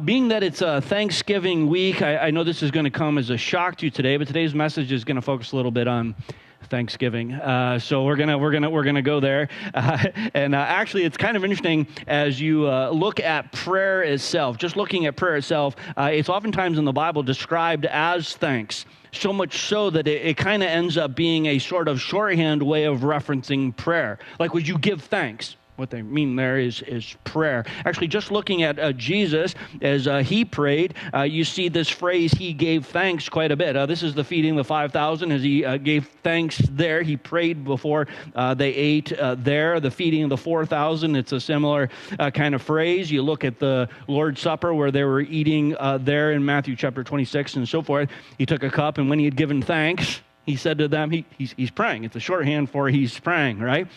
Being that it's a Thanksgiving week, I know this is going to come as a shock to you today, but today's message is going to focus a little bit on Thanksgiving. So we're gonna go there, and actually, it's kind of interesting as you look at prayer itself. Just looking at prayer itself, it's oftentimes in the Bible described as thanks. So much so that it kind of ends up being a sort of shorthand way of referencing prayer. Like, would you give thanks? What they mean there is prayer. Actually, just looking at Jesus as he prayed, you see this phrase, he gave thanks, quite a bit. This is the feeding the 5,000 as he gave thanks there. He prayed before they ate there. The feeding of the 4,000, it's a similar kind of phrase. You look at the Lord's Supper where they were eating there in Matthew chapter 26 and so forth. He took a cup, and when he had given thanks, he said to them, he's praying. It's a shorthand for he's praying, right?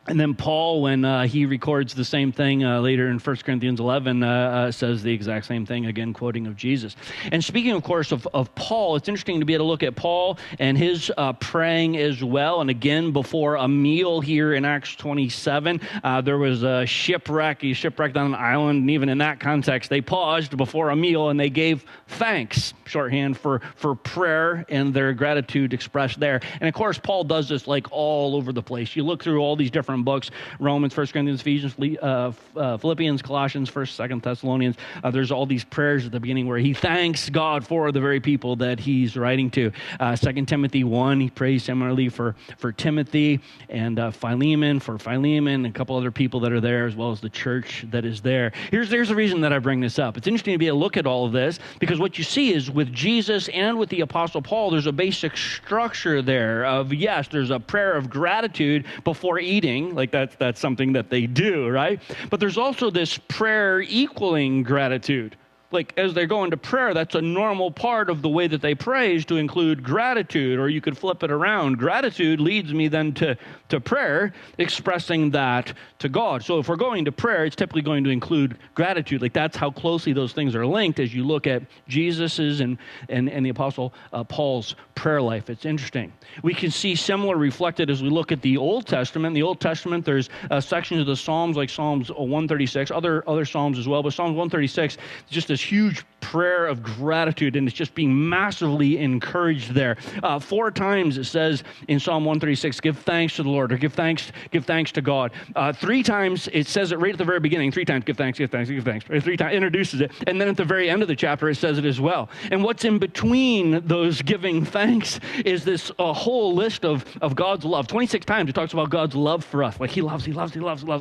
And then Paul, when he records the same thing later in 1 Corinthians 11, says the exact same thing, again, quoting of Jesus. And speaking, of course, of Paul, it's interesting to be able to look at Paul and his praying as well. And again, before a meal here in Acts 27, there was a shipwreck. He shipwrecked on an island, and even in that context, they paused before a meal and they gave thanks, shorthand for prayer and their gratitude expressed there. And of course, Paul does this like all over the place. You look through all these different books, Romans, 1 Corinthians, Ephesians, Philippians, Colossians, 1st, 2nd Thessalonians. There's all these prayers at the beginning where he thanks God for the very people that he's writing to. 2 Timothy 1, he prays similarly for Timothy, and Philemon for Philemon, and a couple other people that are there, as well as the church that is there. Here's the reason that I bring this up. It's interesting to be able to look at all of this, because what you see is with Jesus and with the Apostle Paul, there's a basic structure there of, yes, there's a prayer of gratitude before eating. Like that's something that they do, right? But there's also this prayer equaling gratitude. Like as they go into prayer, that's a normal part of the way that they pray is to include gratitude, or you could flip it around. Gratitude leads me then to prayer, expressing that to God. So if we're going to prayer, it's typically going to include gratitude. Like that's how closely those things are linked as you look at Jesus's and the Apostle Paul's prayer life. It's interesting. We can see similar reflected as we look at the Old Testament. In the Old Testament, there's sections of the Psalms like Psalms 136, other Psalms as well, but Psalms 136 is just this huge prayer of gratitude, and it's just being massively encouraged there. 4 times it says in Psalm 136, give thanks to the Lord, or give thanks to God. 3 times it says it right at the very beginning. 3 times, give thanks, give thanks, give thanks. 3 times introduces it, and then at the very end of the chapter it says it as well. And what's in between those giving thanks is this whole list of God's love. 26 times it talks about God's love for us, like he loves,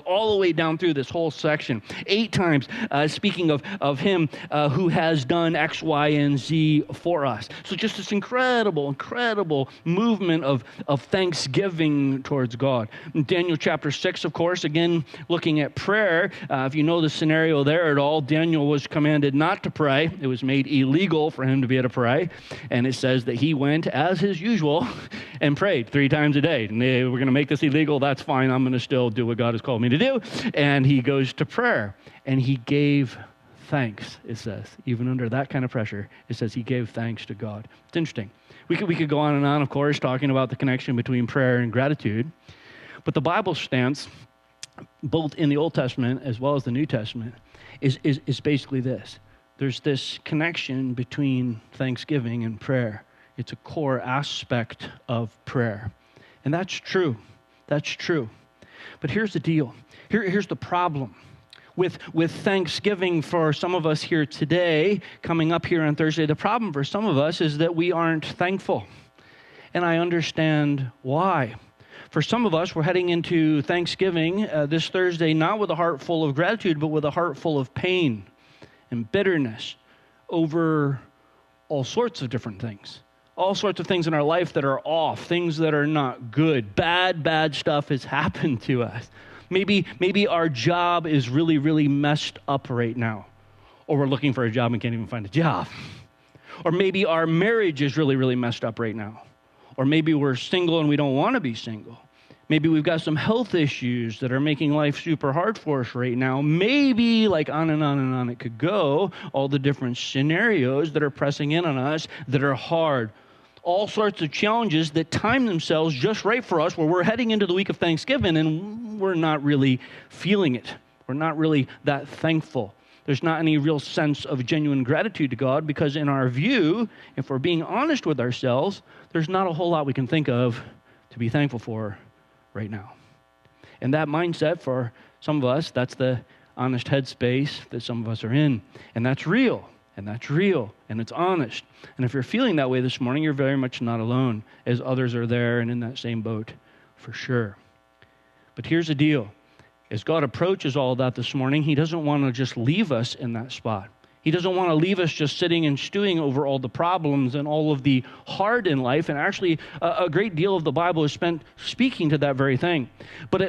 all the way down through this whole section. 8 times speaking of him who has done X, Y, and Z for us. So just this incredible movement of thanksgiving towards God. In Daniel chapter 6, of course, again, looking at prayer, if you know the scenario there at all, Daniel was commanded not to pray. It was made illegal for him to be able to pray. And it says that he went, as his usual, and prayed 3 times a day. And we're going to make this illegal. That's fine. I'm going to still do what God has called me to do. And he goes to prayer. And he gave thanks, it says. Even under that kind of pressure, it says he gave thanks to God. It's interesting. We could go on and on, of course, talking about the connection between prayer and gratitude. But the Bible stance, both in the Old Testament as well as the New Testament, is basically this. There's this connection between thanksgiving and prayer. It's a core aspect of prayer. And that's true. That's true. But here's the deal. Here's the problem. With Thanksgiving for some of us here today, coming up here on Thursday, the problem for some of us is that we aren't thankful. And I understand why. For some of us, we're heading into Thanksgiving this Thursday, not with a heart full of gratitude, but with a heart full of pain and bitterness over all sorts of different things. All sorts of things in our life that are off, things that are not good. Bad stuff has happened to us. Maybe our job is really messed up right now. Or we're looking for a job and can't even find a job. Or maybe our marriage is really messed up right now. Or maybe we're single and we don't want to be single. Maybe we've got some health issues that are making life super hard for us right now. Maybe, like on and on it could go, all the different scenarios that are pressing in on us that are hard. All sorts of challenges that time themselves just right for us, where we're heading into the week of Thanksgiving and we're not really feeling it. We're not really that thankful. There's not any real sense of genuine gratitude to God because in our view, if we're being honest with ourselves, there's not a whole lot we can think of to be thankful for right now. And that mindset for some of us, that's the honest headspace that some of us are in. And that's real. And that's real. And it's honest. And if you're feeling that way this morning, you're very much not alone, as others are there and in that same boat for sure. But here's the deal. As God approaches all of that this morning, he doesn't want to just leave us in that spot. He doesn't want to leave us just sitting and stewing over all the problems and all of the hard in life. And actually, a great deal of the Bible is spent speaking to that very thing. But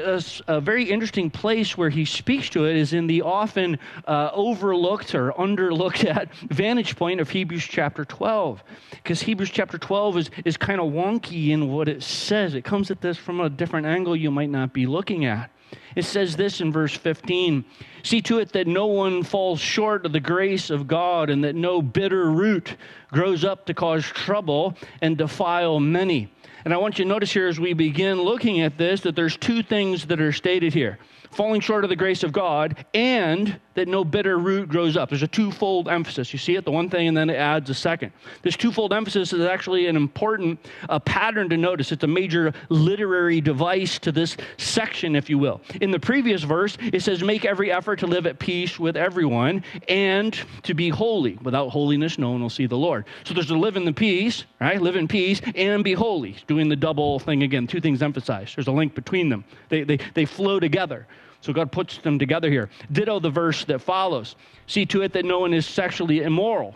a very interesting place where he speaks to it is in the often overlooked or underlooked at vantage point of Hebrews chapter 12. Because Hebrews chapter 12 is kind of wonky in what it says. It comes at this from a different angle you might not be looking at. It says this in verse 15, "See to it that no one falls short of the grace of God and that no bitter root grows up to cause trouble and defile many." And I want you to notice here as we begin looking at this that there's two things that are stated here. Falling short of the grace of God and that no bitter root grows up. There's a twofold emphasis. You see it, the one thing, and then it adds a second. This twofold emphasis is actually an important pattern to notice. It's a major literary device to this section, if you will. In the previous verse, it says, make every effort to live at peace with everyone and to be holy. Without holiness, no one will see the Lord. So there's to live in the peace, right? Live in peace and be holy. Doing the double thing again. Two things emphasized. There's a link between them. They flow together. So God puts them together here. Ditto the verse that follows. See to it that no one is sexually immoral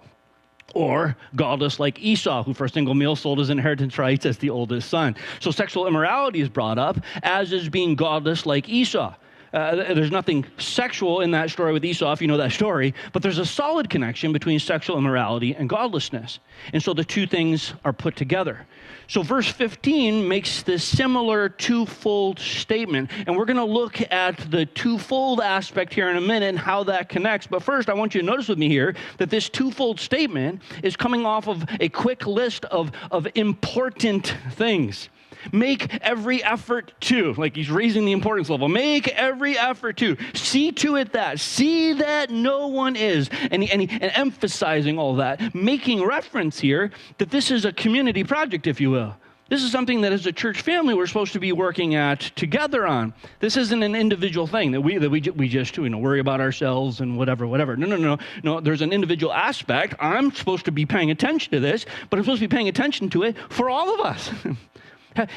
or godless like Esau, who for a single meal sold his inheritance rights as the oldest son. So sexual immorality is brought up, as is being godless like Esau. There's nothing sexual in that story with Esau, if you know that story, but there's a solid connection between sexual immorality and godlessness. And so the two things are put together. So verse 15 makes this similar twofold statement, and we're going to look at the twofold aspect here in a minute and how that connects. But first, I want you to notice with me here that this twofold statement is coming off of a quick list of important things. Make every effort to, like he's raising the importance level, make every effort to, see to it that, see that no one is, and emphasizing all that, making reference here that this is a community project, if you will. This is something that as a church family we're supposed to be working at together on. This isn't an individual thing that we just worry about ourselves and whatever. No. There's an individual aspect. I'm supposed to be paying attention to this, but I'm supposed to be paying attention to it for all of us.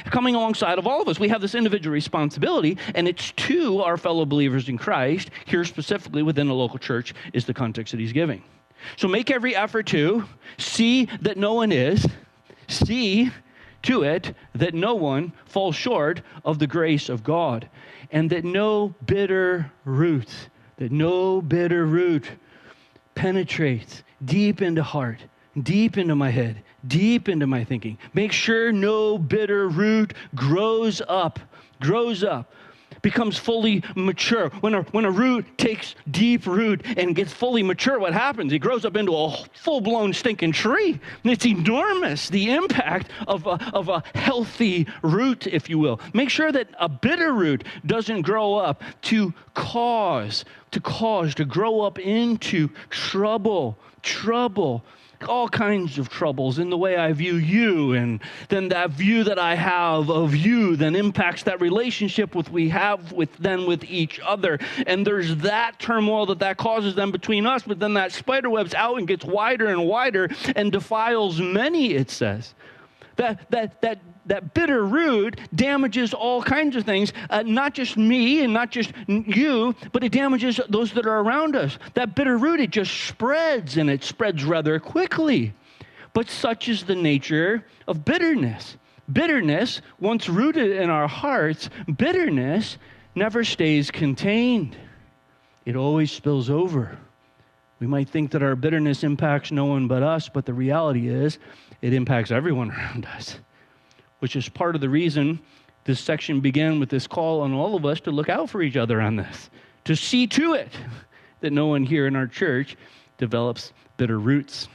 Coming alongside of all of us, we have this individual responsibility, and it's to our fellow believers in Christ. Here specifically within the local church is the context that he's giving. So make every effort to see that no one is, see to it that no one falls short of the grace of God, and that no bitter root penetrates deep into heart, deep into my head, deep into my thinking. Make sure no bitter root grows up, becomes fully mature. When a root takes deep root and gets fully mature, what happens? It grows up into a full-blown stinking tree. And it's enormous, the impact of a healthy root, if you will. Make sure that a bitter root doesn't grow up to grow up into trouble, all kinds of troubles in the way I view you, and then that view that I have of you then impacts that relationship we have with each other. And there's that turmoil that causes them between us, but then that spider webs out and gets wider and wider and defiles many, it says. That bitter root damages all kinds of things, not just me and not just you, but it damages those that are around us. That bitter root, it just spreads, and it spreads rather quickly. But such is the nature of bitterness. Bitterness, once rooted in our hearts, bitterness never stays contained. It always spills over. We might think that our bitterness impacts no one but us, but the reality is it impacts everyone around us, which is part of the reason this section began with this call on all of us to look out for each other on this, to see to it that no one here in our church develops bitter roots.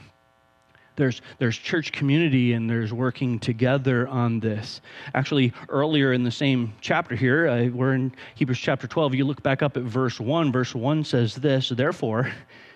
There's church community and there's working together on this. Actually, earlier in the same chapter here, we're in Hebrews chapter 12. You look back up at verse 1. Verse 1 says this, therefore,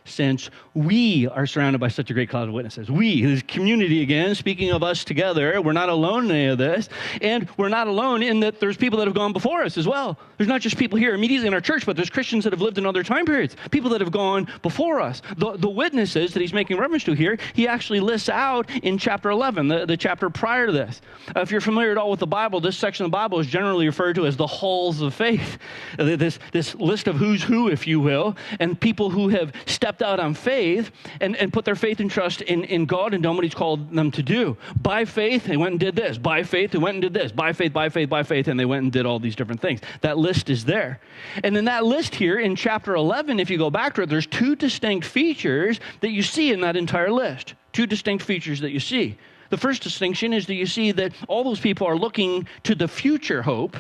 since we are surrounded by such a great cloud of witnesses. We, this community again, speaking of us together, we're not alone in any of this. And we're not alone in that there's people that have gone before us as well. There's not just people here immediately in our church, but there's Christians that have lived in other time periods, people that have gone before us. The witnesses that he's making reference to here, he actually lists out in chapter 11, the chapter prior to this. If you're familiar at all with the Bible, this section of the Bible is generally referred to as the halls of faith. This list of who's who, if you will, and people who have stepped out on faith and put their faith and trust in God and done what he's called them to do. By faith, they went and did this. By faith, they went and did this. By faith, by faith, by faith, and they went and did all these different things. That list is there. And in that list here in chapter 11, if you go back to it, there's two distinct features that you see in that entire list. Two distinct features that you see. The first distinction is that you see that all those people are looking to the future hope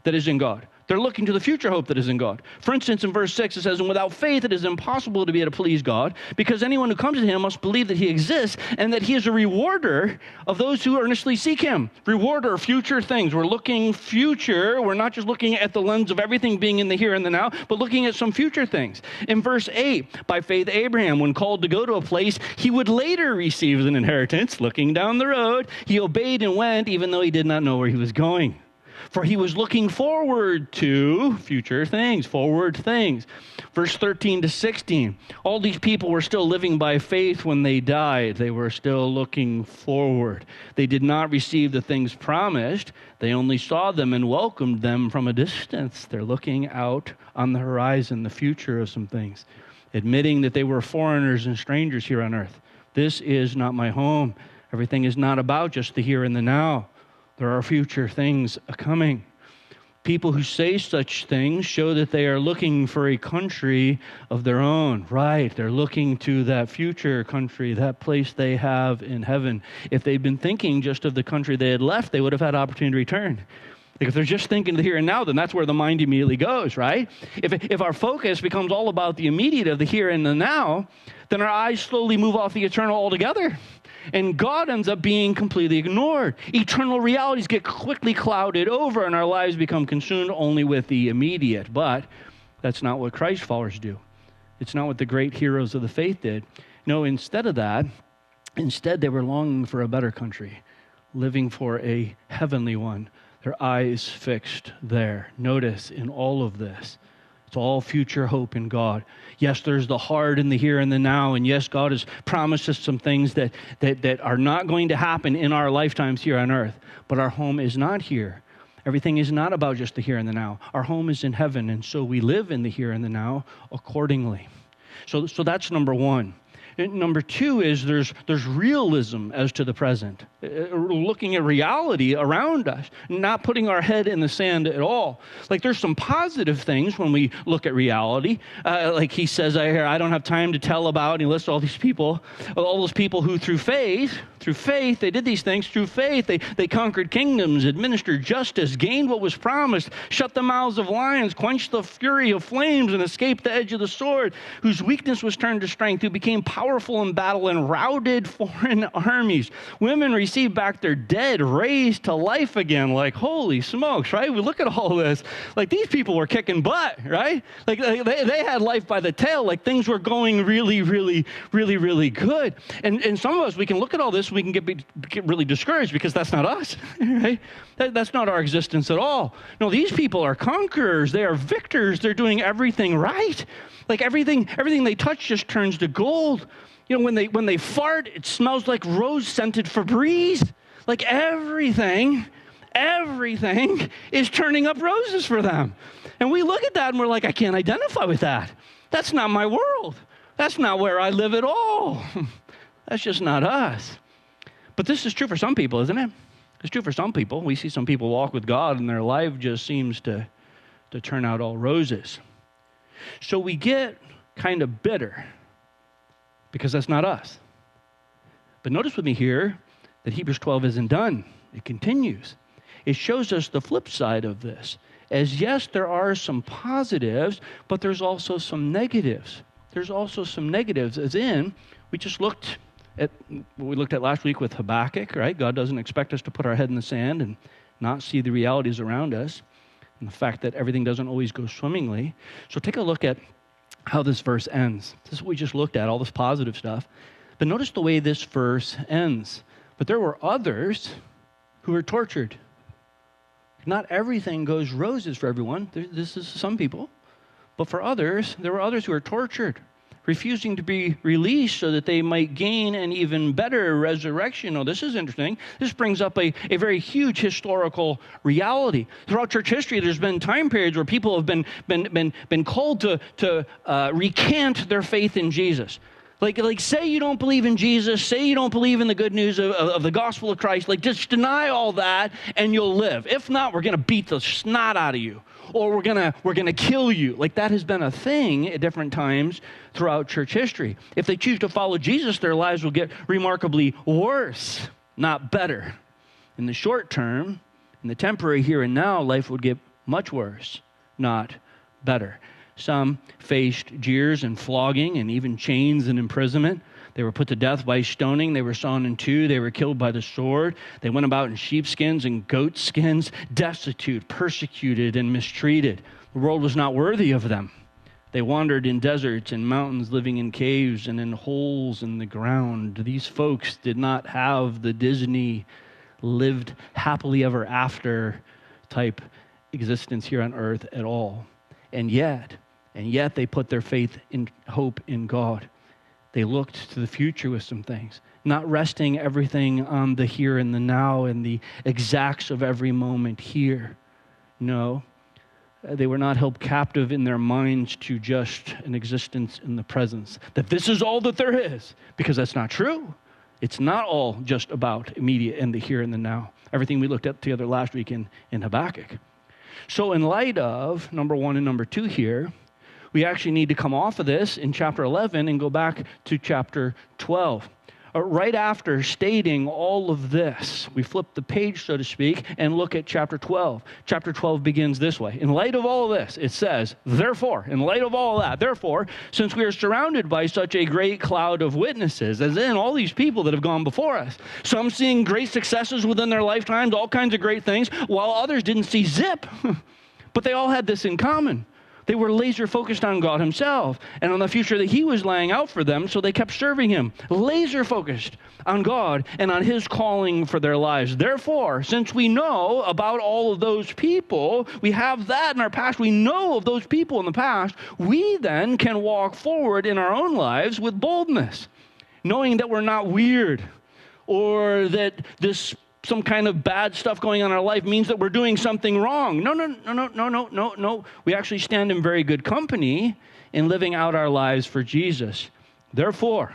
that is in God. They're looking to the future hope that is in God. For instance, in verse 6, it says, and without faith, it is impossible to be able to please God, because anyone who comes to him must believe that he exists and that he is a rewarder of those who earnestly seek him. Rewarder of future things. We're looking future. We're not just looking at the lens of everything being in the here and the now, but looking at some future things. In verse 8, by faith, Abraham, when called to go to a place he would later receive an inheritance, looking down the road, he obeyed and went, even though he did not know where he was going. For he was looking forward to future things, forward things. Verse 13 to 16. All these people were still living by faith when they died. They were still looking forward. They did not receive the things promised. They only saw them and welcomed them from a distance. They're looking out on the horizon, the future of some things, admitting that they were foreigners and strangers here on earth. This is not my home. Everything is not about just the here and the now. There are future things coming. People who say such things show that they are looking for a country of their own. Right, they're looking to that future country, that place they have in heaven. If they'd been thinking just of the country they had left, they would have had opportunity to return. Like if they're just thinking the here and now, then that's where the mind immediately goes, right? If our focus becomes all about the immediate of the here and the now, then our eyes slowly move off the eternal altogether. And God ends up being completely ignored. Eternal realities get quickly clouded over and our lives become consumed only with the immediate. But that's not what Christ followers do. It's not what the great heroes of the faith did. No, instead of that, they were longing for a better country, living for a heavenly one, their eyes fixed there. Notice in all of this, it's all future hope in God. Yes, there's the hard and the here and the now. And yes, God has promised us some things that are not going to happen in our lifetimes here on earth. But our home is not here. Everything is not about just the here and the now. Our home is in heaven. And so we live in the here and the now accordingly. So that's number one. And number two is there's realism as to the present, looking at reality around us, not putting our head in the sand at all. Like there's some positive things when we look at reality. Like he says, I don't have time to tell about, and he lists all these people, all those people who through faith, they did these things. Through faith, they conquered kingdoms, administered justice, gained what was promised, shut the mouths of lions, quenched the fury of flames, and escaped the edge of the sword, whose weakness was turned to strength, who became powerful in battle and routed foreign armies. Women received back their dead, raised to life again. Like, holy smokes, right? We look at all this. Like, these people were kicking butt, right? Like, they had life by the tail. Like, things were going really, really, really, really good. And some of us, we can look at all this, we can get really discouraged because that's not us, right? That's not our existence at all. No, these people are conquerors. They are victors. They're doing everything right. Like everything they touch just turns to gold. You know, when they fart, it smells like rose-scented Febreze. Like everything is turning up roses for them. And we look at that and we're like, I can't identify with that. That's not my world. That's not where I live at all. That's just not us. But this is true for some people, isn't it? It's true for some people. We see some people walk with God and their life just seems to turn out all roses. So we get kind of bitter because that's not us. But notice with me here that Hebrews 12 isn't done. It continues. It shows us the flip side of this. As yes, there are some positives, but there's also some negatives. There's also some negatives, as in, we just looked We looked at last week with Habakkuk, right? God doesn't expect us to put our head in the sand and not see the realities around us and the fact that everything doesn't always go swimmingly. So take a look at how this verse ends. This is what we just looked at, all this positive stuff. But notice the way this verse ends. But there were others who were tortured. Not everything goes roses for everyone. This is some people. But for others, there were others who were tortured, refusing to be released so that they might gain an even better resurrection. Oh, this is interesting. This brings up a very huge historical reality. Throughout church history, there's been time periods where people have been called to recant their faith in Jesus. Like say you don't believe in Jesus, say you don't believe in the good news of the gospel of Christ, like just deny all that and you'll live. If not, we're going to beat the snot out of you, or we're going to kill you. Like that has been a thing at different times throughout church history. If they choose to follow Jesus, their lives will get remarkably worse, not better. In the short term, in the temporary here and now, life would get much worse, not better. Some faced jeers and flogging and even chains and imprisonment. They were put to death by stoning. They were sawn in two. They were killed by the sword. They went about in sheepskins and goat skins, destitute, persecuted, and mistreated. The world was not worthy of them. They wandered in deserts and mountains, living in caves and in holes in the ground. These folks did not have the Disney lived happily ever after type existence here on earth at all. And yet they put their faith and hope in God. They looked to the future with some things, not resting everything on the here and the now and the exacts of every moment here. No, they were not held captive in their minds to just an existence in the presence, that this is all that there is, because that's not true. It's not all just about immediate and the here and the now. Everything we looked at together last week in Habakkuk. So in light of number 1 and number 2 here, we actually need to come off of this in chapter 11 and go back to chapter 12. Right after stating all of this, we flip the page, so to speak, and look at chapter 12. Chapter 12 begins this way. In light of all of this, it says, therefore, in light of all of that, therefore, since we are surrounded by such a great cloud of witnesses, as in all these people that have gone before us, some seeing great successes within their lifetimes, all kinds of great things, while others didn't see zip. But they all had this in common. They were laser focused on God himself and on the future that he was laying out for them, so they kept serving him, laser focused on God and on his calling for their lives. Therefore, since we know about all of those people, we have that in our past, we know of those people in the past, we then can walk forward in our own lives with boldness, knowing that we're not weird or that this some kind of bad stuff going on in our life means that we're doing something wrong. No. We actually stand in very good company in living out our lives for Jesus. Therefore,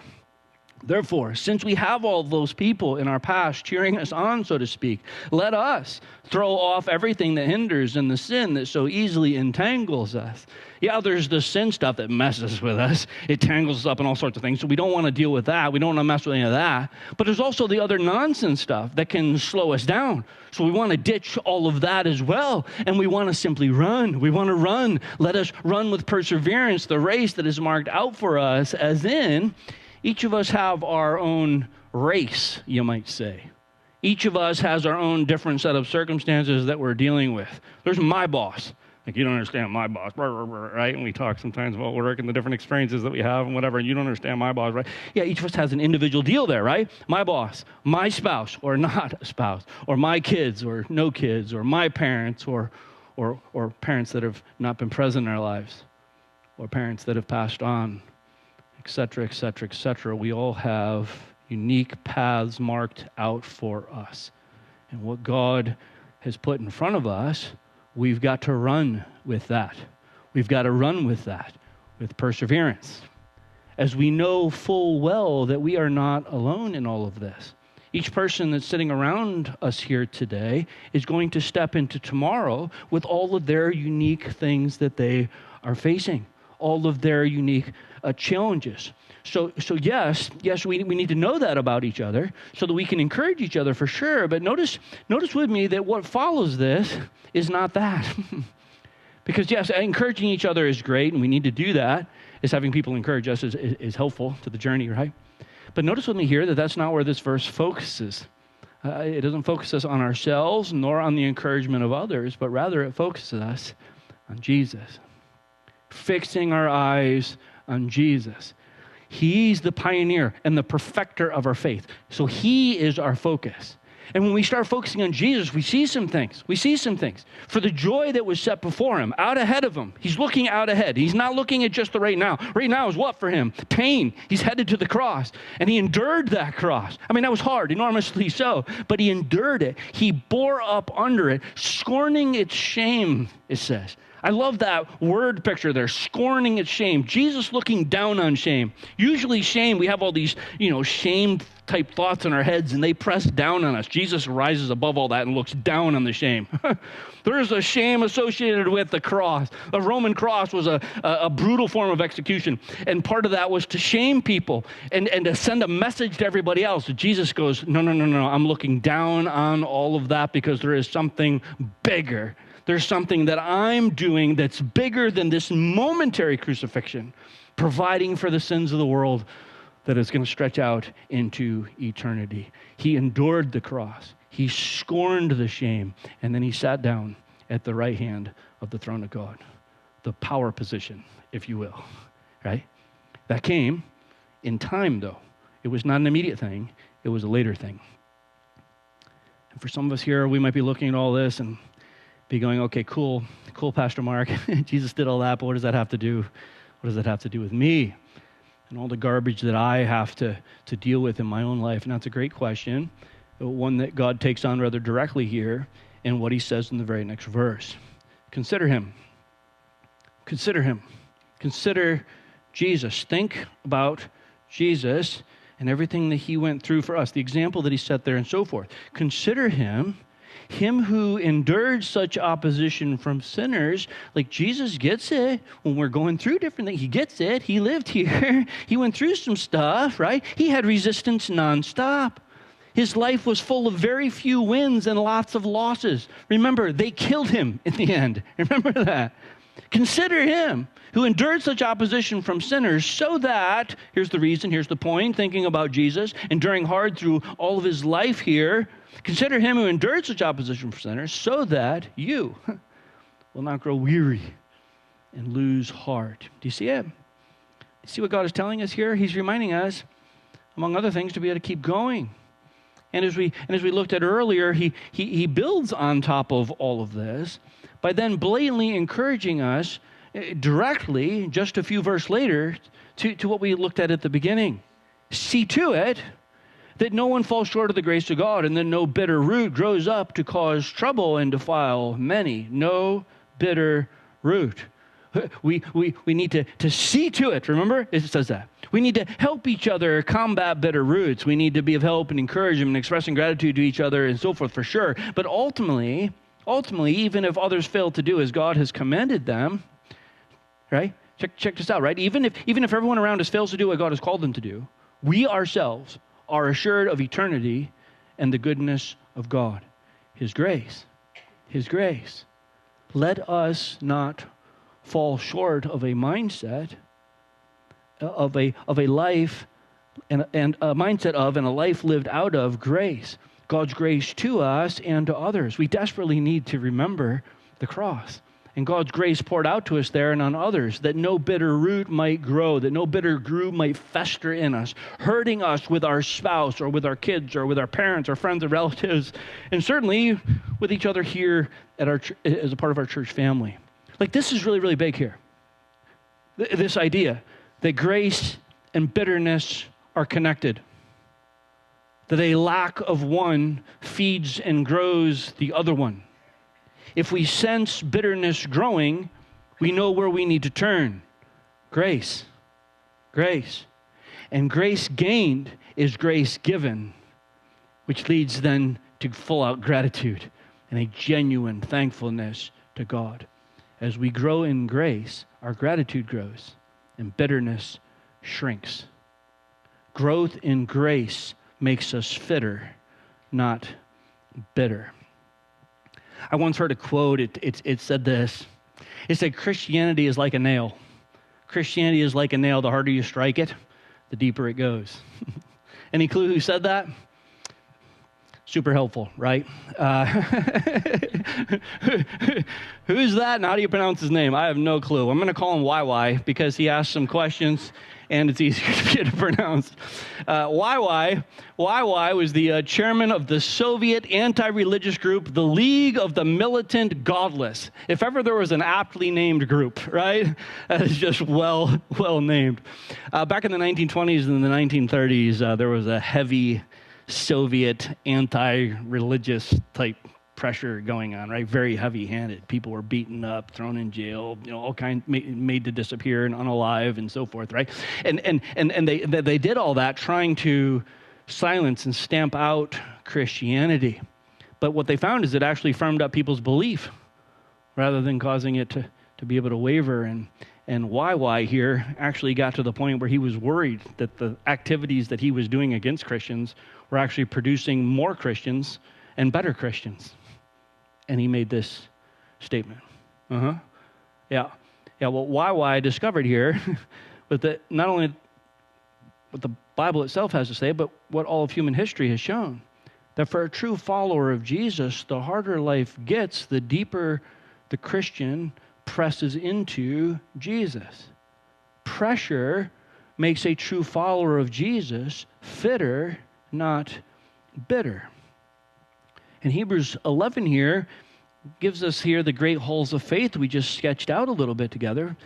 since we have all those people in our past cheering us on, so to speak, let us throw off everything that hinders and the sin that so easily entangles us. Yeah, there's the sin stuff that messes with us. It tangles us up in all sorts of things, so we don't want to deal with that. We don't want to mess with any of that. But there's also the other nonsense stuff that can slow us down. So we want to ditch all of that as well, and we want to simply run. We want to run. Let us run with perseverance the race that is marked out for us, as in each of us have our own race, you might say. Each of us has our own different set of circumstances that we're dealing with. There's my boss. Like, you don't understand my boss, right? And we talk sometimes about work and the different experiences that we have and whatever, and you don't understand my boss, right? Yeah, each of us has an individual deal there, right? My boss, my spouse, or not a spouse, or my kids, or no kids, or my parents, or parents that have not been present in our lives, or parents that have passed on, et cetera, et cetera, et cetera. We all have unique paths marked out for us. And what God has put in front of us, we've got to run with that. We've got to run with that, with perseverance, as we know full well that we are not alone in all of this. Each person that's sitting around us here today is going to step into tomorrow with all of their unique things that they are facing, all of their unique challenges. So yes, we need to know that about each other so that we can encourage each other for sure. But notice with me that what follows this is not that. Because yes, encouraging each other is great, and we need to do that, as having people encourage us is helpful to the journey, right? But notice with me here that that's not where this verse focuses. It doesn't focus us on ourselves nor on the encouragement of others, but rather it focuses us on Jesus. Fixing our eyes on Jesus. He's the pioneer and the perfecter of our faith. So he is our focus. And when we start focusing on Jesus, we see some things. We see some things. For the joy that was set before him, out ahead of him. He's looking out ahead. He's not looking at just the right now. Right now is what for him? Pain. He's headed to the cross. And he endured that cross. I mean, that was hard, enormously so. But he endured it. He bore up under it, scorning its shame, it says. I love that word picture there, scorning its shame. Jesus looking down on shame. Usually shame, we have all these, shame type thoughts in our heads and they press down on us. Jesus rises above all that and looks down on the shame. There's a shame associated with the cross. The Roman cross was a brutal form of execution. And part of that was to shame people and to send a message to everybody else. Jesus goes, no, I'm looking down on all of that because there is something bigger. There's something that I'm doing that's bigger than this momentary crucifixion, providing for the sins of the world that is going to stretch out into eternity. He endured the cross. He scorned the shame, and then he sat down at the right hand of the throne of God, the power position, if you will, right? That came in time, though. It was not an immediate thing. It was a later thing. And for some of us here, we might be looking at all this and be going, okay, cool, Pastor Mark. Jesus did all that, but what does that have to do? What does that have to do with me? And all the garbage that I have to deal with in my own life. And that's a great question, one that God takes on rather directly here in what he says in the very next verse. Consider him. Consider him. Consider Jesus. Think about Jesus and everything that he went through for us, the example that he set there and so forth. Consider him who endured such opposition from sinners. Like Jesus gets it when we're going through different things. He gets it. He lived here. He went through some stuff, right? He had resistance nonstop. His life was full of very few wins and lots of losses. Remember, they killed him in the end. Remember that. Consider him who endured such opposition from sinners so that, here's the reason, here's the point, thinking about Jesus, enduring hard through all of his life here. Consider him who endured such opposition from sinners so that you will not grow weary and lose heart. Do you see it? Do you see what God is telling us here? He's reminding us, among other things, to be able to keep going. And as we looked at earlier, he builds on top of all of this by then blatantly encouraging us directly, just a few verses later, to what we looked at the beginning. See to it that no one falls short of the grace of God, and that no bitter root grows up to cause trouble and defile many. No bitter root. We need to see to it. Remember? It says that. We need to help each other combat bitter roots. We need to be of help and encouragement and expressing gratitude to each other and so forth for sure. But ultimately, even if others fail to do as God has commanded them, right? Check this out, right? Even if everyone around us fails to do what God has called them to do, we ourselves are assured of eternity and the goodness of God. His grace. His grace. Let us not fall short of a mindset of a life and a mindset of and a life lived out of grace. God's grace to us and to others. We desperately need to remember the cross and God's grace poured out to us there and on others, that no bitter root might grow, that no bitter root might fester in us, hurting us with our spouse or with our kids or with our parents or friends or relatives, and certainly with each other here at as a part of our church family. Like, this is really, really big here. This idea that grace and bitterness are connected, that a lack of one feeds and grows the other one. If we sense bitterness growing, we know where we need to turn. Grace. Grace. And grace gained is grace given, which leads then to full-out gratitude and a genuine thankfulness to God. As we grow in grace, our gratitude grows and bitterness shrinks. Growth in grace makes us fitter, not bitter. I once heard a quote. It said this. It said, Christianity is like a nail. Christianity is like a nail. The harder you strike it, the deeper it goes. Any clue who said that? Super helpful, right? Who's that and how do you pronounce his name? I have no clue. I'm going to call him YY because he asked some questions and it's easier to pronounce. YY was the chairman of the Soviet anti-religious group, the League of the Militant Godless. If ever there was an aptly named group, right? That is just well named. Back in the 1920s and the 1930s, there was a heavy Soviet anti-religious type pressure going on, right? Very heavy-handed. People were beaten up, thrown in jail, all kinds, made to disappear and unalive and so forth, right? And they did all that trying to silence and stamp out Christianity. But what they found is it actually firmed up people's belief rather than causing it to be able to waver. And YY here actually got to the point where he was worried that the activities that he was doing against Christians were actually producing more Christians and better Christians. And he made this statement. Yeah, what YY discovered here was that not only what the Bible itself has to say, but what all of human history has shown, that for a true follower of Jesus, the harder life gets, the deeper the Christian presses into Jesus. Pressure makes a true follower of Jesus fitter, not bitter. And Hebrews 11 here gives us here the great halls of faith we just sketched out a little bit together.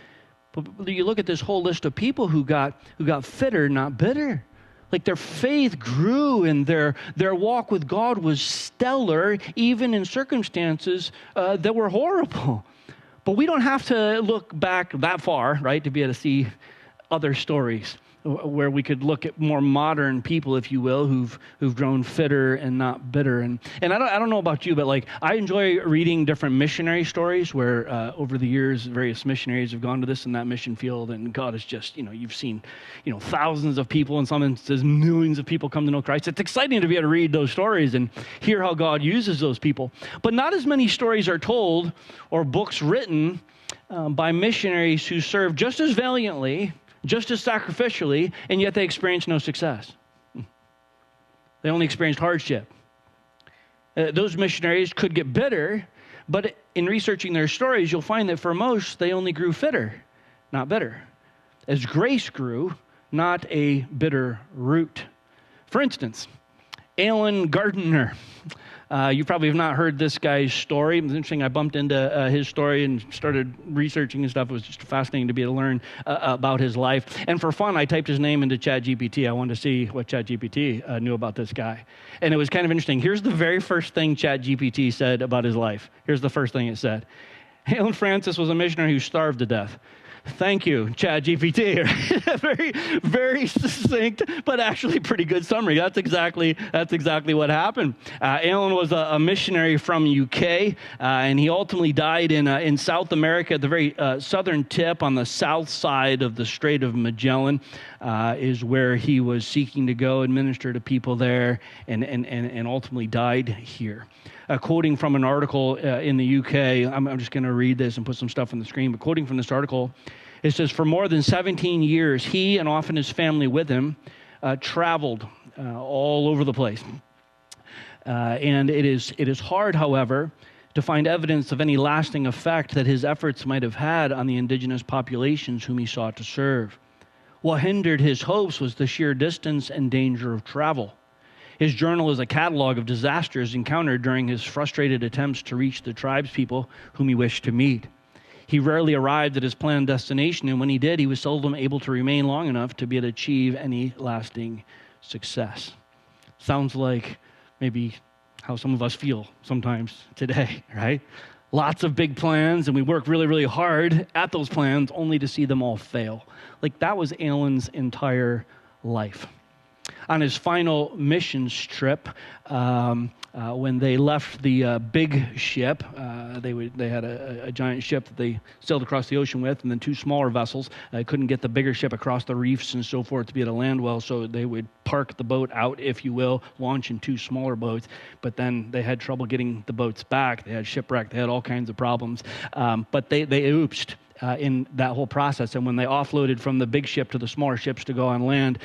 But you look at this whole list of people who got fitter, not bitter. Like their faith grew and their walk with God was stellar, even in circumstances that were horrible. But we don't have to look back that far, right, to be able to see other stories where we could look at more modern people, if you will, who've grown fitter and not bitter. And I don't know about you, but like I enjoy reading different missionary stories where over the years various missionaries have gone to this and that mission field, and God is just, you've seen, thousands of people, in some instances millions of people come to know Christ. It's exciting to be able to read those stories and hear how God uses those people. But not as many stories are told or books written by missionaries who serve just as valiantly, just as sacrificially, and yet they experienced no success. They only experienced hardship. Those missionaries could get bitter, but in researching their stories, you'll find that for most, they only grew fitter, not bitter. As grace grew, not a bitter root. For instance, Alan Gardner. You probably have not heard this guy's story. It's interesting. I bumped into his story and started researching and stuff. It was just fascinating to be able to learn about his life. And for fun, I typed his name into ChatGPT. I wanted to see what ChatGPT knew about this guy. And it was kind of interesting. Here's the very first thing ChatGPT said about his life. Here's the first thing it said. Alan Francis was a missionary who starved to death. Thank you, ChatGPT. Very, very succinct, but actually pretty good summary. That's exactly what happened. Alan was a missionary from UK, and he ultimately died in South America at the very southern tip on the south side of the Strait of Magellan. Is where he was seeking to go and minister to people there, and ultimately died here. Quoting from an article in the UK, I'm just going to read this and put some stuff on the screen, but quoting from this article, it says, for more than 17 years, he and often his family with him traveled all over the place. And it is hard, however, to find evidence of any lasting effect that his efforts might have had on the indigenous populations whom he sought to serve. What hindered his hopes was the sheer distance and danger of travel. His journal is a catalog of disasters encountered during his frustrated attempts to reach the tribespeople whom he wished to meet. He rarely arrived at his planned destination, and when he did, he was seldom able to remain long enough to be able to achieve any lasting success. Sounds like maybe how some of us feel sometimes today, right? Lots of big plans, and we work really, really hard at those plans only to see them all fail. Like that was Alan's entire life. On his final missions trip, when they left the big ship, they had a giant ship that they sailed across the ocean with, and then two smaller vessels. Couldn't get the bigger ship across the reefs and so forth to be able to land well, so they would park the boat out, if you will, launch in two smaller boats. But then they had trouble getting the boats back. They had shipwreck. They had all kinds of problems. But they oopsed. in that whole process. And when they offloaded from the big ship to the smaller ships to go on land,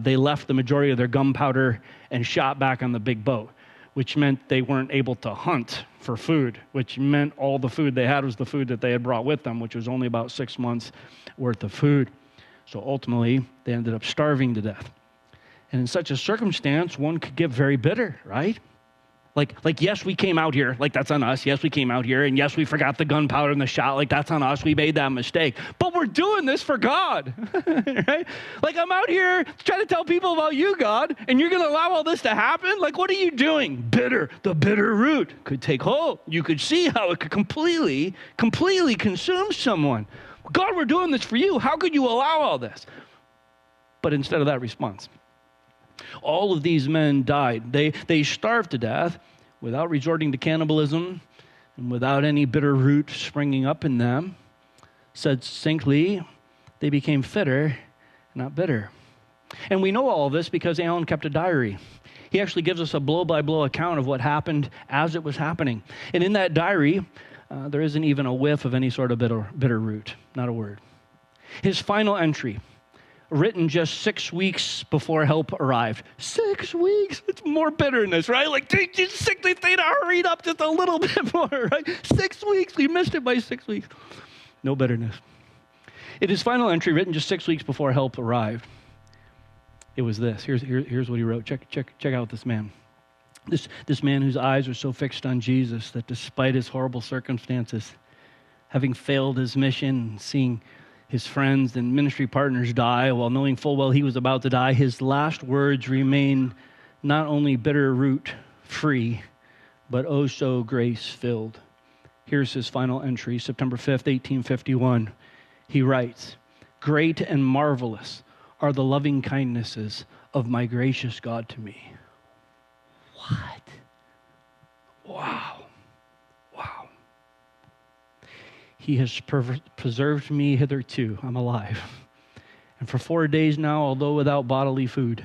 they left the majority of their gunpowder and shot back on the big boat, which meant they weren't able to hunt for food, which meant all the food they had was the food that they had brought with them, which was only about 6 months worth of food. So ultimately, they ended up starving to death. And in such a circumstance, one could get very bitter, right? Like, yes, we came out here. Like, that's on us. Yes, we came out here. And yes, we forgot the gunpowder and the shot. Like, that's on us. We made that mistake. But we're doing this for God, right? Like, I'm out here trying to tell people about you, God, and you're going to allow all this to happen? Like, what are you doing? Bitter. The bitter root could take hold. You could see how it could completely consume someone. God, we're doing this for you. How could you allow all this? But instead of that response, all of these men died. They starved to death without resorting to cannibalism and without any bitter root springing up in them. Said succinctly, they became fitter, not bitter. And we know all of this because Alan kept a diary. He actually gives us a blow-by-blow account of what happened as it was happening. And in that diary, there isn't even a whiff of any sort of bitter root, not a word. His final entry, written just 6 weeks before help arrived. 6 weeks? It's more bitterness, right? Like, if they'd hurried up just a little bit more, right? 6 weeks. We missed it by 6 weeks. No bitterness. In his final entry, written just 6 weeks before help arrived, it was this. Here's what he wrote. Check out this man. This man whose eyes were so fixed on Jesus that despite his horrible circumstances, having failed his mission, seeing his friends and ministry partners die, while knowing full well he was about to die, his last words remain not only bitter root free, but oh so grace filled. Here's his final entry, September 5th, 1851. He writes, "Great and marvelous are the loving kindnesses of my gracious God to me." What? Wow. He has preserved me hitherto. I'm alive. And for 4 days now, although without bodily food,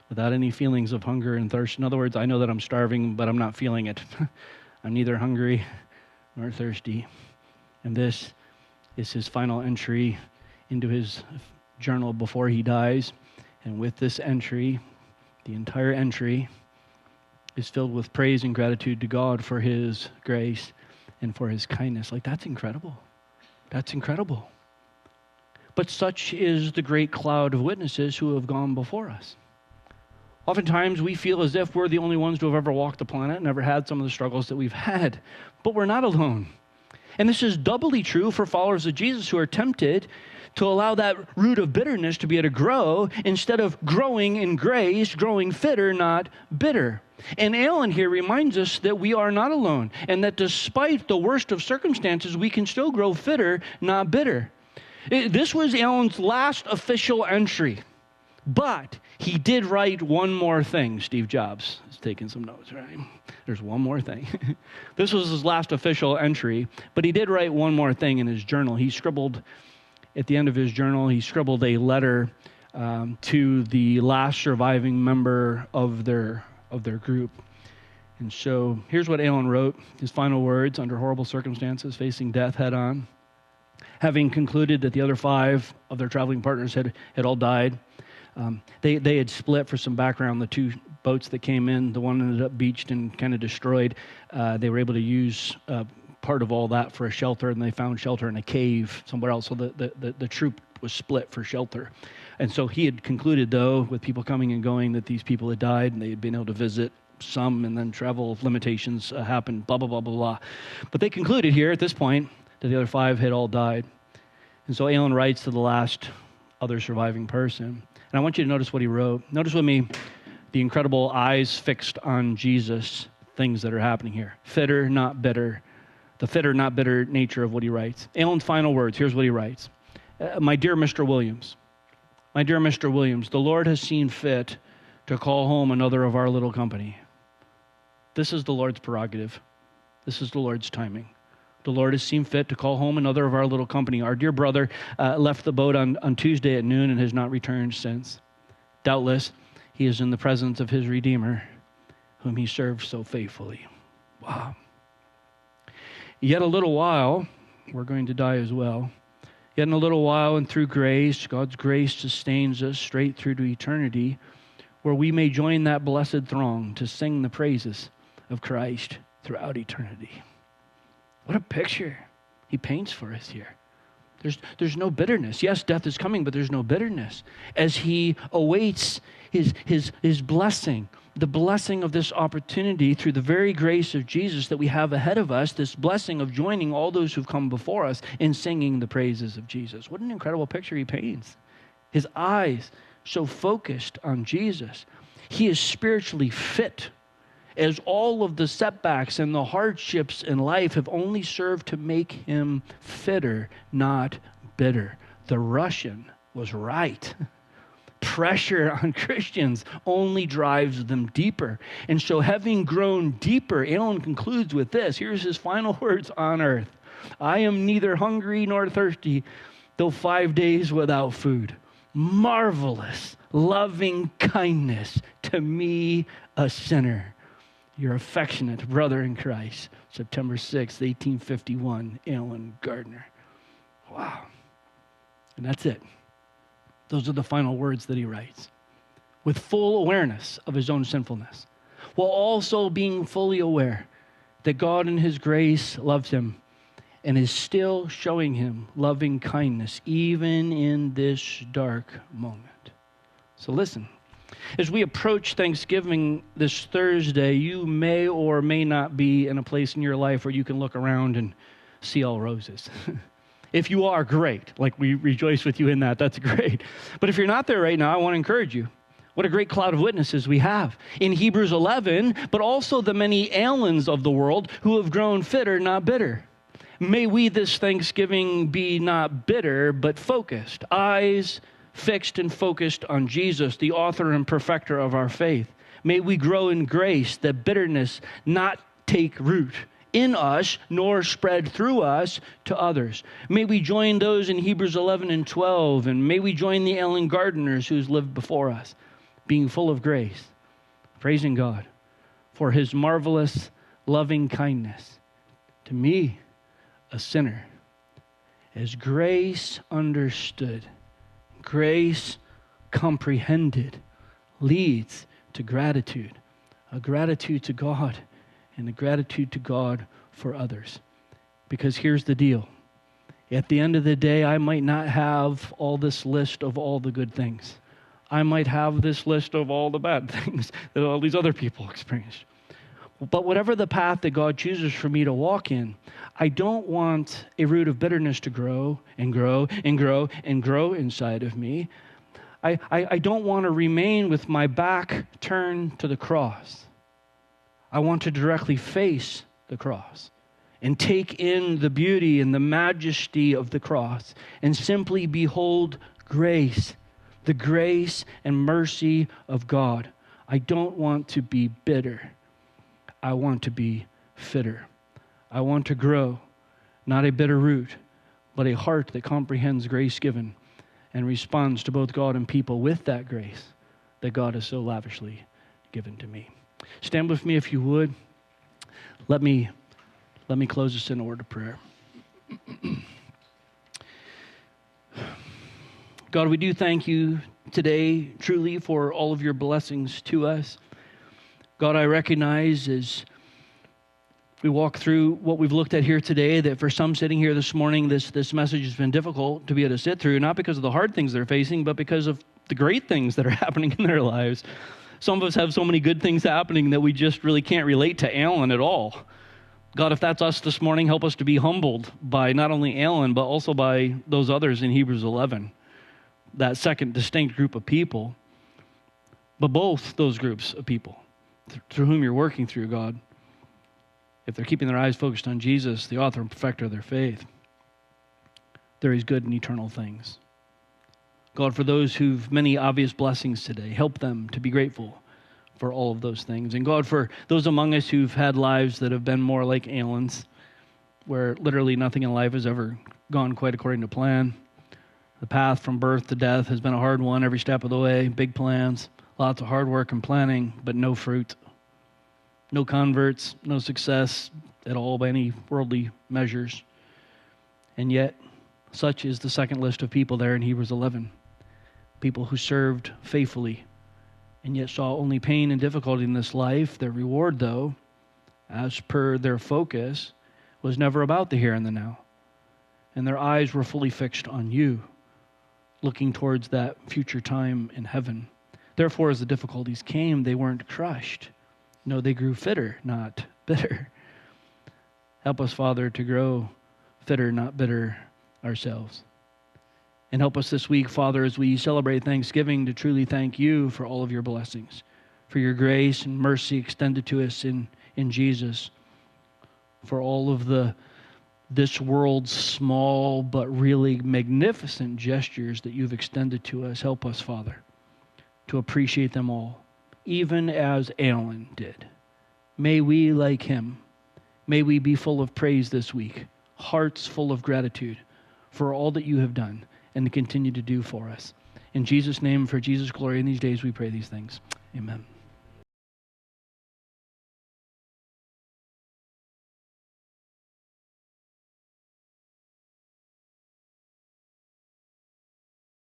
without any feelings of hunger and thirst. In other words, I know that I'm starving, but I'm not feeling it. I'm neither hungry nor thirsty. And this is his final entry into his journal before he dies. And with this entry, the entire entry is filled with praise and gratitude to God for his grace and for his kindness. Like, that's incredible. That's incredible. But such is the great cloud of witnesses who have gone before us. Oftentimes, we feel as if we're the only ones to have ever walked the planet and ever had some of the struggles that we've had. But we're not alone. And this is doubly true for followers of Jesus who are tempted to allow that root of bitterness to be able to grow instead of growing in grace, growing fitter, not bitter. And Alan here reminds us that we are not alone, and that despite the worst of circumstances, we can still grow fitter, not bitter. This was Alan's last official entry, but he did write one more thing. Steve Jobs is taking some notes, right? There's one more thing. This was his last official entry, but he did write one more thing in his journal. He scribbled, at the end of his journal, he scribbled a letter to the last surviving member of their group. And so here's what Alan wrote, his final words under horrible circumstances, facing death head on. Having concluded that the other 5 of their traveling partners had all died, they had split. For some background, the 2 boats that came in, the one ended up beached and kind of destroyed. They were able to use part of all that for a shelter, and they found shelter in a cave somewhere else. So the troop was split for shelter. And so he had concluded, though, with people coming and going, that these people had died, and they had been able to visit some, and then travel limitations happened, blah, blah, blah, blah, blah. But they concluded here at this point that the other 5 had all died. And so Alan writes to the last other surviving person. And I want you to notice what he wrote. Notice with me the incredible eyes fixed on Jesus things that are happening here. Fitter, not bitter. The fitter, not bitter nature of what he writes. Alan's final words, here's what he writes. My dear Mr. Williams, the Lord has seen fit to call home another of our little company. This is the Lord's prerogative. This is the Lord's timing. The Lord has seen fit to call home another of our little company. Our dear brother left the boat on Tuesday at noon and has not returned since. Doubtless, he is in the presence of his Redeemer, whom he served so faithfully. Wow. Yet a little while, we're going to die as well. Yet in a little while and through grace, God's grace sustains us straight through to eternity, where we may join that blessed throng to sing the praises of Christ throughout eternity. What a picture he paints for us here. There's no bitterness. Yes, death is coming, but there's no bitterness as he awaits his blessing, the blessing of this opportunity through the very grace of Jesus that we have ahead of us, this blessing of joining all those who've come before us in singing the praises of Jesus. What an incredible picture he paints. His eyes so focused on Jesus. He is spiritually fit, as all of the setbacks and the hardships in life have only served to make him fitter, not bitter. The Russian was right. Pressure on Christians only drives them deeper. And so having grown deeper, Alan concludes with this. Here's his final words on earth. I am neither hungry nor thirsty, though 5 days without food. Marvelous, loving kindness to me, a sinner. Your affectionate brother in Christ, September 6th, 1851, Alan Gardner. Wow. And that's it. Those are the final words that he writes. With full awareness of his own sinfulness, while also being fully aware that God in his grace loves him and is still showing him loving kindness even in this dark moment. So listen. As we approach Thanksgiving this Thursday, you may or may not be in a place in your life where you can look around and see all roses. If you are, great. Like, we rejoice with you in that. That's great. But if you're not there right now, I want to encourage you. What a great cloud of witnesses we have in Hebrews 11, but also the many Alans of the world who have grown fitter, not bitter. May we this Thanksgiving be not bitter, but focused. Eyes fixed and focused on Jesus, the author and perfecter of our faith. May we grow in grace, that bitterness not take root in us, nor spread through us to others. May we join those in Hebrews 11 and 12, and may we join the Ellen Gardeners who's lived before us, being full of grace, praising God for his marvelous loving kindness to me, a sinner. As grace understood, grace comprehended leads to gratitude, a gratitude to God and a gratitude to God for others. Because here's the deal. At the end of the day, I might not have all this list of all the good things. I might have this list of all the bad things that all these other people experienced. But whatever the path that God chooses for me to walk in, I don't want a root of bitterness to grow and grow and grow and grow inside of me. I don't want to remain with my back turned to the cross. I want to directly face the cross and take in the beauty and the majesty of the cross and simply behold grace, the grace and mercy of God. I don't want to be bitter. I want to be fitter. I want to grow, not a bitter root, but a heart that comprehends grace given and responds to both God and people with that grace that God has so lavishly given to me. Stand with me if you would. Let me close this in a word of prayer. God, we do thank you today truly for all of your blessings to us. God, I recognize as we walk through what we've looked at here today that for some sitting here this morning, this message has been difficult to be able to sit through, not because of the hard things they're facing, but because of the great things that are happening in their lives. Some of us have so many good things happening that we just really can't relate to Alan at all. God, if that's us this morning, help us to be humbled by not only Alan, but also by those others in Hebrews 11, that second distinct group of people, but both those groups of people through whom you're working through, God. If they're keeping their eyes focused on Jesus, the author and perfecter of their faith, there is good and eternal things. God, for those who've many obvious blessings today, help them to be grateful for all of those things. And God, for those among us who've had lives that have been more like Alan's, where literally nothing in life has ever gone quite according to plan. The path from birth to death has been a hard one every step of the way, big plans, lots of hard work and planning, but no fruit. No converts, no success at all by any worldly measures. And yet, Such is the second list of people there in Hebrews 11. People who served faithfully and yet saw only pain and difficulty in this life. Their reward, though, as per their focus, was never about the here and the now. And their eyes were fully fixed on you, looking towards that future time in heaven. Therefore, as the difficulties came, they weren't crushed. No, they grew fitter, not bitter. Help us, Father, to grow fitter, not bitter ourselves. And help us this week, Father, as we celebrate Thanksgiving, to truly thank you for all of your blessings, for your grace and mercy extended to us in Jesus, for all of this world's small but really magnificent gestures that you've extended to us. Help us, Father, to appreciate them all, even as Alan did. May we, like him, may we be full of praise this week, hearts full of gratitude for all that you have done and to continue to do for us. In Jesus' name, for Jesus' glory in these days, we pray these things. Amen.